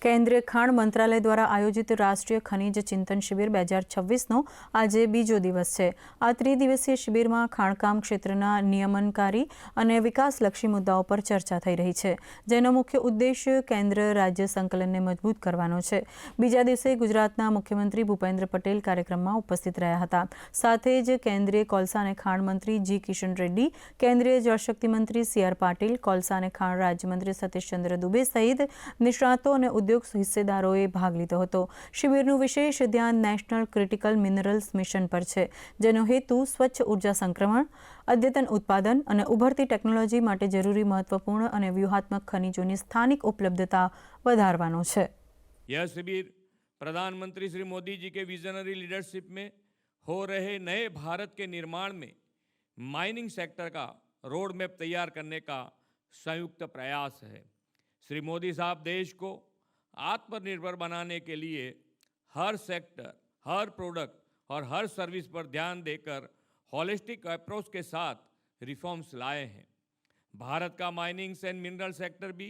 કેન્દ્રીય ખાણ મંત્રાલય દ્વારા આયોજિત રાષ્ટ્રીય ખનિજ ચિંતન શિબિર 2026નો આજે બીજો દિવસ છે। આ ત્રિદિવસીય શિબિરમાં ખાણકામ ક્ષેત્રના નિયમનકારી અને વિકાસલક્ષી મુદ્દાઓ પર ચર્ચા થઈ રહી છે, જેનો મુખ્ય ઉદ્દેશ્ય કેન્દ્ર રાજ્ય સંકલનને મજબૂત કરવાનો છે। બીજા દિવસે ગુજરાતના મુખ્યમંત્રી ભૂપેન્દ્ર પટેલ કાર્યક્રમમાં ઉપસ્થિત રહ્યા હતા। સાથે જ કેન્દ્રીય કોલસા અને ખાણ મંત્રી જી કિશન રેડ્ડી, કેન્દ્રીય જળશક્તિ મંત્રી સી.આર. પાટીલ, કોલસા અને ખાણ રાજ્યમંત્રી સતીશચંદ્ર દુબે સહિત નિષ્ણાતો અને ઉદ્યોગ હિસ્સેદારોએ ભાગ લીધો હતો। શિબિરનું વિશેષ ધ્યાન નેશનલ ક્રિટિકલ મિનરલ્સ મિશન પર છે, જેનો હેતુ સ્વચ્છ ઉર્જા સંક્રમણ, અદ્યતન ઉત્પાદન અને ઉભરતી ટેકનોલોજી માટે જરૂરી મહત્વપૂર્ણ અને વ્યૂહાત્મક ખનિજોની સ્થાનિક उपलब्धता વધારવાનો છે। यह शिविर प्रधानमंत्री श्री मोदी जी के विजनरी लीडरशिप में हो रहे नए भारत के निर्माण में माइनिंग सेक्टर का रोड मैप तैयार करने का संयुक्त प्रयास है। श्री मोदी साहब देश को आत्मनिर्भर बनाने के लिए हर सेक्टर, हर प्रोडक्ट और हर सर्विस पर ध्यान देकर होलिस्टिक अप्रोच के साथ रिफॉर्म्स लाए हैं। भारत का माइनिंग एंड मिनरल सेक्टर भी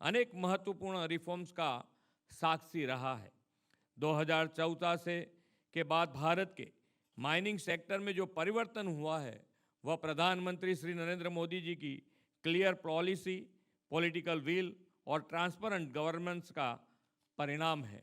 अनेक महत्वपूर्ण रिफॉर्म्स का साक्षी रहा है। 2014 से के बाद भारत के माइनिंग सेक्टर में जो परिवर्तन हुआ है, वह प्रधानमंत्री श्री नरेंद्र मोदी जी की क्लियर पॉलिसी, पॉलिटिकल विल और ट्रांसपेरेंट गवर्नेंस का परिणाम है।